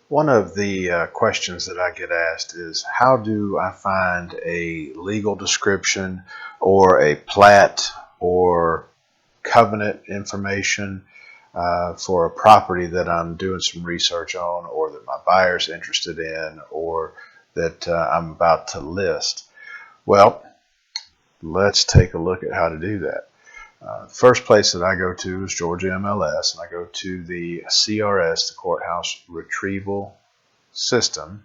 One of the questions that I get asked is, how do I find a legal description or a plat or covenant information for a property that I'm doing some research on, or that my buyer's interested in, or that I'm about to list? Well, let's take a look at how to do that. First place that I go to is Georgia MLS, and I go to the CRS, the Courthouse Retrieval System,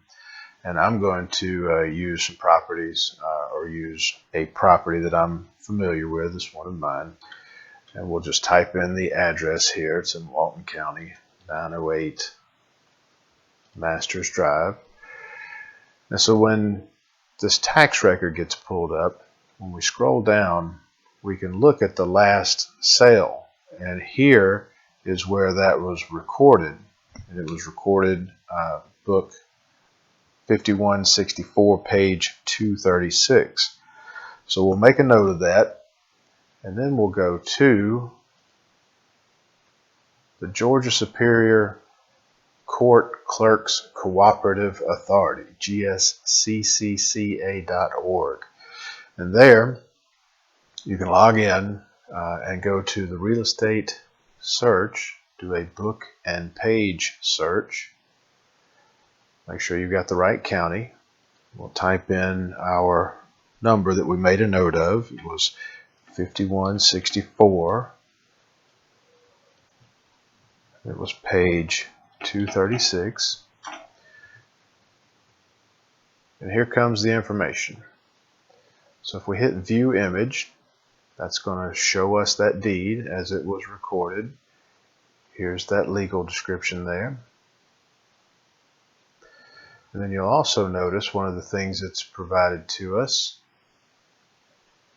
and I'm going to use some properties or use a property that I'm familiar with. It's one of mine, and we'll just type in the address here. It's in Walton County, 908 Masters Drive. And so when this tax record gets pulled up, when we scroll down, we can look at the last sale, and here is where that was recorded. And it was recorded book 5164, page 236. So we'll make a note of that, and then we'll go to the Georgia Superior Court Clerks Cooperative Authority, GSCCCA.org. And there you can log in and go to the real estate search, do a book and page search. Make sure you've got the right county. We'll type in our number that we made a note of. It was 5164. It was page 236. And here comes the information. So if we hit view image, that's going to show us that deed as it was recorded. Here's that legal description there. And then you'll also notice one of the things that's provided to us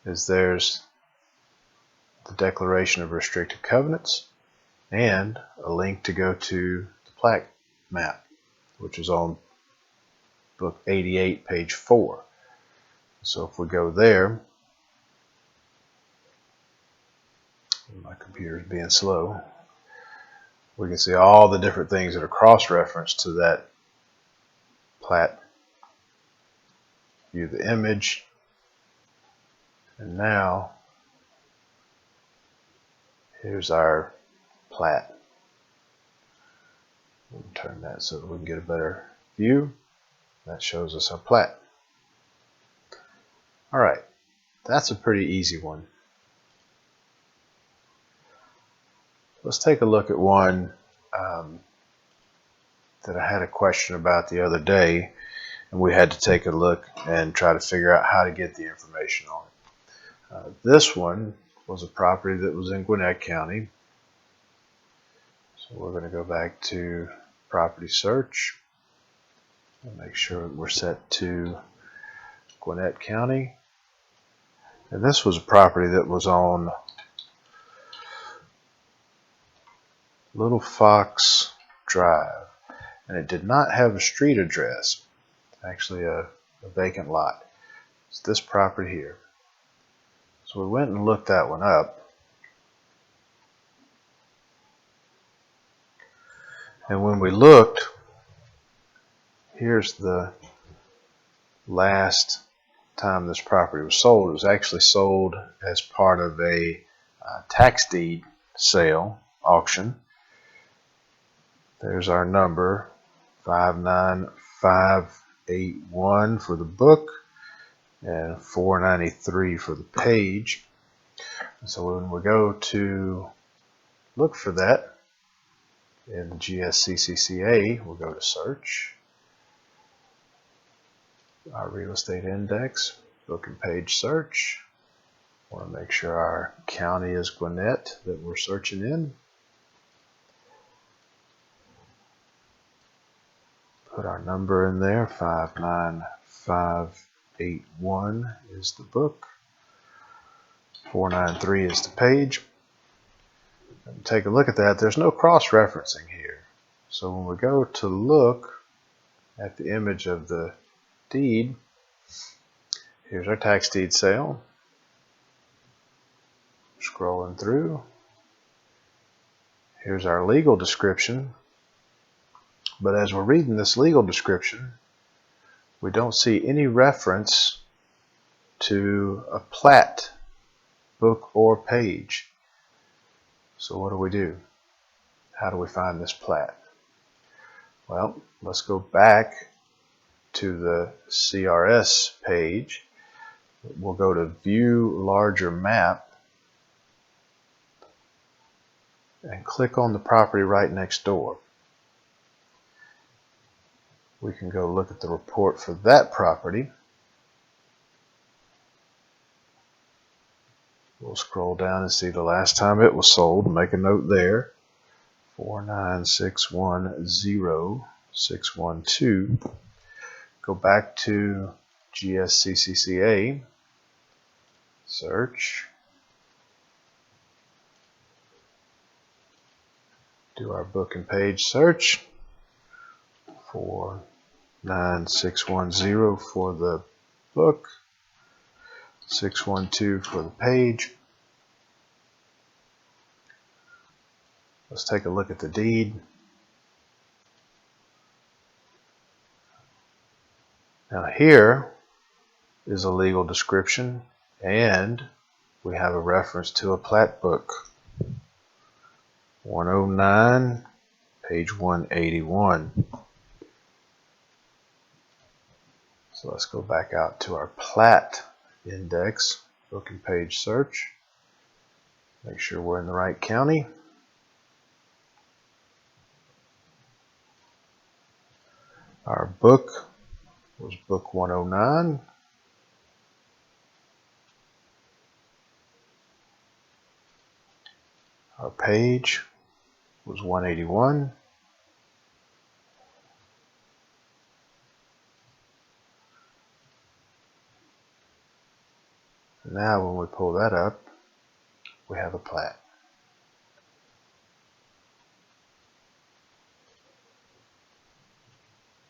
is there's the Declaration of Restricted Covenants and a link to go to the plat map, which is on book 88, page 4. So if we go there, my computer is being slow, we can see all the different things that are cross-referenced to that plat. View the image, and now here's our plat. We'll turn that so that we can get a better view. That shows us our plat. Alright, that's a pretty easy one. Let's take a look at one that I had a question about the other day, and we had to take a look and try to figure out how to get the information on it. This one was a property that was in Gwinnett County. So we're going to go back to property search and make sure we're set to Gwinnett County. And this was a property that was on Little Fox Drive, and it did not have a street address. Actually a vacant lot. It's this property here. So we went and looked that one up, and when we looked, here's the last time this property was sold. It was actually sold as part of a tax deed sale auction. There's our number, 59581 for the book and 493 for the page. So when we go to look for that in the GSCCCA, we'll go to search, our real estate index, book and page search. Want to make sure our county is Gwinnett that we're searching in. Put our number in there, 59581 is the book, 493 is the page. And take a look at that. There's no cross-referencing here. So when we go to look at the image of the deed, here's our tax deed sale. Scrolling through. Here's our legal description. But as we're reading this legal description, we don't see any reference to a plat, book, or page. So what do? How do we find this plat? Well, let's go back to the CRS page. We'll go to View Larger Map and click on the property right next door. We can go look at the report for that property. We'll scroll down and see the last time it was sold. Make a note there. 49610-612. Go back to GSCCCA. Search. Do our book and page search. 49610 for the book. 612 for the page. Let's take a look at the deed. Now here is a legal description, and we have a reference to a plat book. 109, page 181. So let's go back out to our plat index, book and page search. Make sure we're in the right county. Our book was book 109. Our page was 181. Now when we pull that up, we have a plat.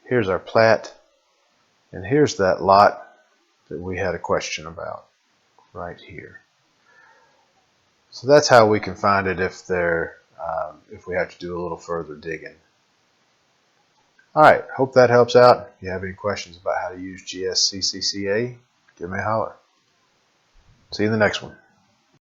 Here's our plat, and here's that lot that we had a question about right here. So that's how we can find it if we have to do a little further digging. Alright, hope that helps out. If you have any questions about how to use GSCCCA, give me a holler. See you in the next one.